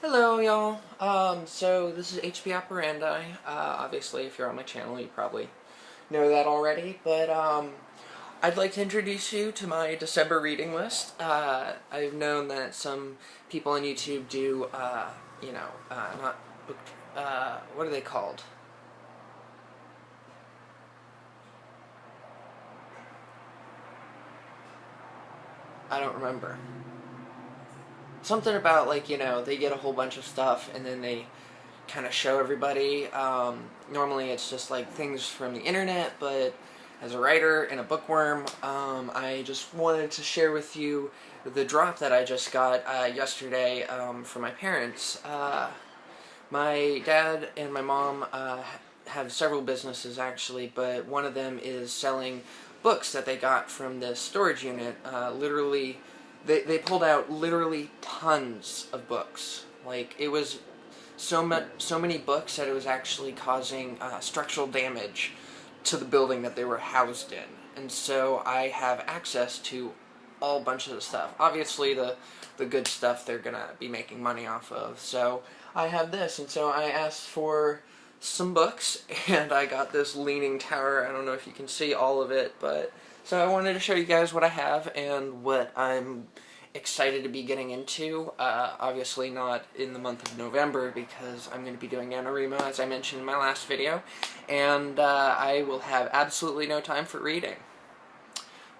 Hello, y'all. So this is HP Operandi. Obviously, if you're on my channel, you probably know that already. But I'd like to introduce you to my December reading list. I've known that some people on YouTube do, not book. What are they called? I don't remember. Something about they get a whole bunch of stuff and then they kind of show everybody. Normally it's just like things from the internet, but as a writer and a bookworm, I just wanted to share with you the drop that I just got yesterday from my parents. My dad and my mom have several businesses actually, but one of them is selling books that they got from this storage unit. Literally, they pulled out literally tons of books. Like, it was so many books that it was actually causing structural damage to the building that they were housed in. And so I have access to all bunch of the stuff. Obviously, the good stuff they're gonna be making money off of. So I have this, and so I asked for some books, and I got this Leaning Tower. I don't know if you can see all of it, but so I wanted to show you guys what I have and what I'm excited to be getting into. Obviously not in the month of November because I'm going to be doing NaNoWriMo, as I mentioned in my last video, and I will have absolutely no time for reading.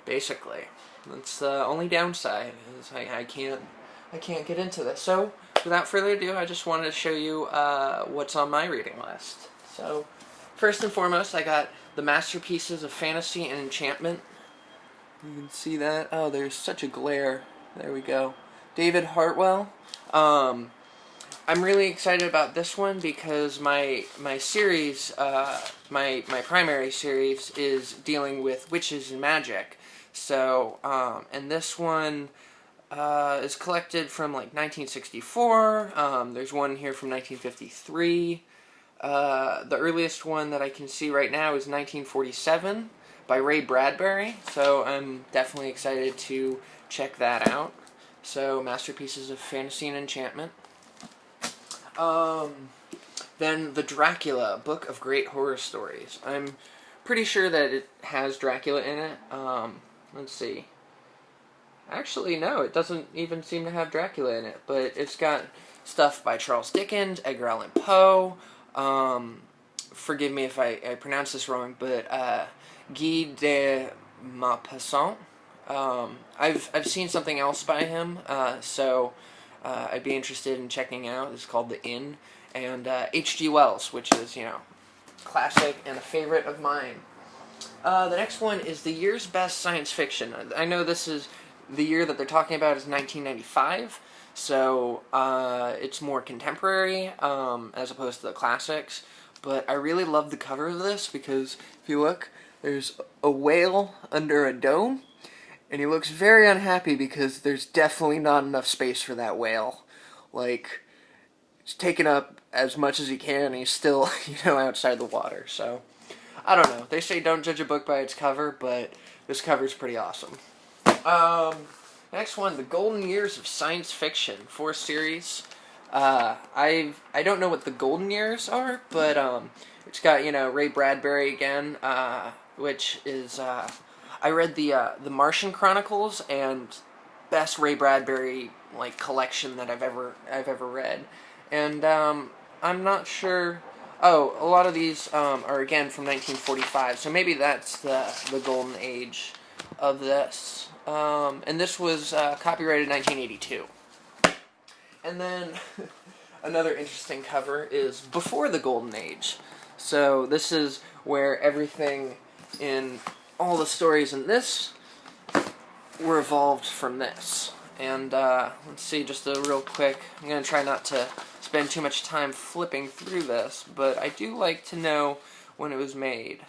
Basically, that's the only downside. Is I can't get into this. So without further ado, I just wanted to show you what's on my reading list. So first and foremost, I got the Masterpieces of Fantasy and Enchantment. You can see that. Oh, there's such a glare. There we go. David Hartwell. I'm really excited about this one because my series, my primary series is dealing with witches and magic. So, and this one is collected from like 1964. There's one here from 1953. The earliest one that I can see right now is 1947 by Ray Bradbury. So I'm definitely excited to check that out. So, Masterpieces of Fantasy and Enchantment. Then the Dracula, Book of Great Horror Stories. I'm pretty sure that it has Dracula in it. Let's see. Actually, no, it doesn't even seem to have Dracula in it, but it's got stuff by Charles Dickens, Edgar Allan Poe, forgive me if I pronounce this wrong, but Guy de Maupassant. I've seen something else by him, so I'd be interested in checking out. It's called The Inn, and H.G. Wells, which is, classic and a favorite of mine. The next one is the year's best science fiction. I know this is the year that they're talking about is 1995, so it's more contemporary as opposed to the classics. But I really love the cover of this because if you look, there's a whale under a dome, and he looks very unhappy because there's definitely not enough space for that whale. Like, he's taking up as much as he can, and he's still, outside the water. So, I don't know. They say don't judge a book by its cover, but this cover's pretty awesome. Next one, The Golden Years of Science Fiction, 4 series. I don't know what the golden years are, but it's got Ray Bradbury again, which is I read the Martian Chronicles, and best Ray Bradbury collection that I've ever read, and I'm not sure. Oh, a lot of these are again from 1945, so maybe that's the golden age of this. And this was copyrighted 1982. And then another interesting cover is Before the Golden Age. So this is where everything in all the stories in this were evolved from this. And let's see, just a real quick, I'm going to try not to spend too much time flipping through this, but I do like to know when it was made.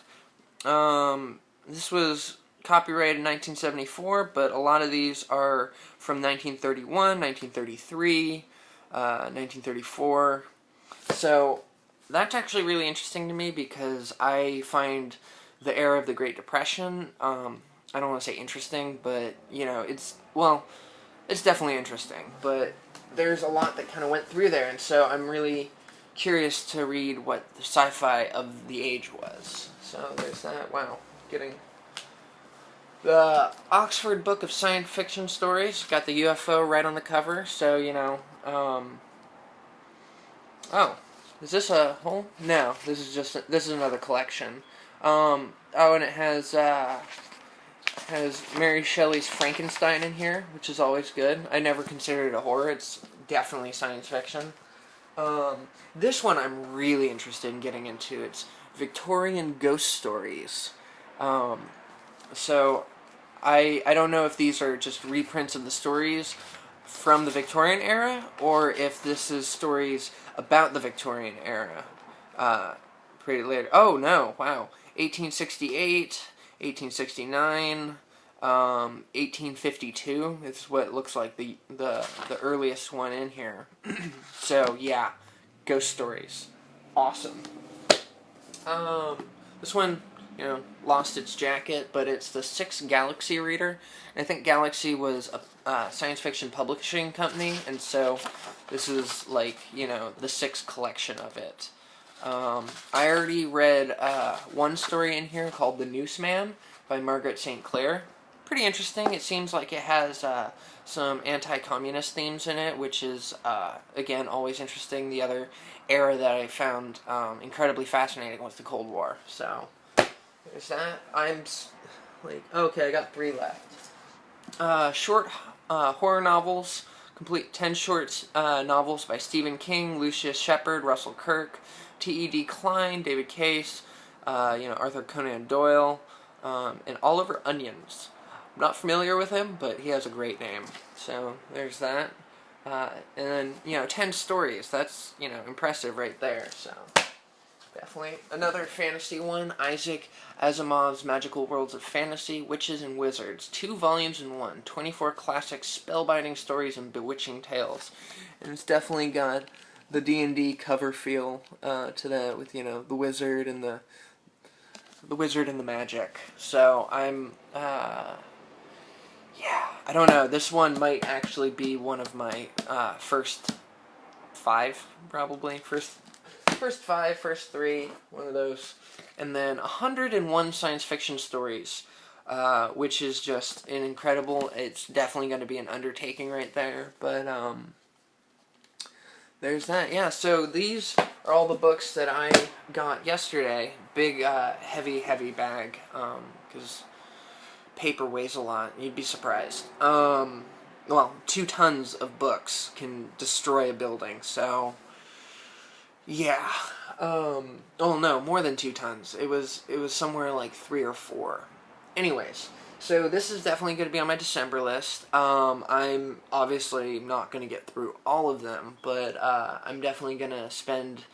This was copyrighted in 1974, but a lot of these are from 1931, 1933, 1934. So that's actually really interesting to me because I find the era of the Great Depression, I don't want to say interesting, but, it's definitely interesting, but there's a lot that kind of went through there, and so I'm really curious to read what the sci-fi of the age was. So there's that. Wow, getting the Oxford Book of Science Fiction Stories. Got the UFO right on the cover, so you know. Oh, is this a whole? No, this is another collection. Oh, and it has Mary Shelley's Frankenstein in here, which is always good. I never considered it a horror. It's definitely science fiction. This one I'm really interested in getting into. It's Victorian Ghost Stories. So I don't know if these are just reprints of the stories from the Victorian era, or if this is stories about the Victorian era. Pretty later. Oh no! Wow. 1868, 1869, 1852. It's what it looks like the earliest one in here. So yeah, ghost stories, awesome. This one, you know, lost its jacket, but it's the Six Galaxy Reader. I think Galaxy was a science fiction publishing company, and so this is like, you know, the sixth collection of it. I already read one story in here called The Newsman by Margaret St. Clair. Pretty interesting. It seems like it has some anti-communist themes in it, which is, again, always interesting. The other era that I found incredibly fascinating was the Cold War. So, there's that. I'm, like, okay, I got 3 left. Short horror novels. Complete 10 short novels by Stephen King, Lucius Shepard, Russell Kirk, T.E.D. Klein, David Case, Arthur Conan Doyle, and Oliver Onions. I'm not familiar with him, but he has a great name. So there's that. And then, 10 stories. That's, impressive right there. So definitely another fantasy one. Isaac Asimov's Magical Worlds of Fantasy, Witches and Wizards. 2 volumes in one. 24 classic spellbinding stories and bewitching tales. And it's definitely got the D&D cover feel to that, with the wizard and the wizard and the magic. So I'm I don't know. This one might actually be one of my first 5, probably first 5, first 3, one of those, and then 101 science fiction stories, which is just an incredible. It's definitely going to be an undertaking right there, but there's that. Yeah, so these are all the books that I got yesterday. Big, heavy bag, because paper weighs a lot. You'd be surprised. Well, 2 tons of books can destroy a building, so yeah. Oh no, more than 2 tons. It was somewhere like 3 or 4. Anyways, so this is definitely going to be on my December list. I'm obviously not going to get through all of them, but I'm definitely going to spend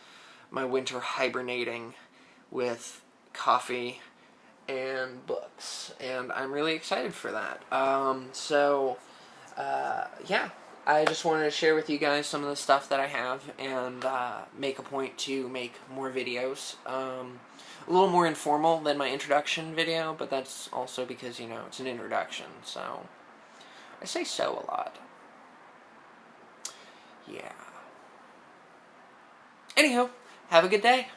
my winter hibernating with coffee and books, and I'm really excited for that. Yeah, I just wanted to share with you guys some of the stuff that I have, and make a point to make more videos. A little more informal than my introduction video, but that's also because, it's an introduction, so I say so a lot. Yeah. Anyhow, have a good day.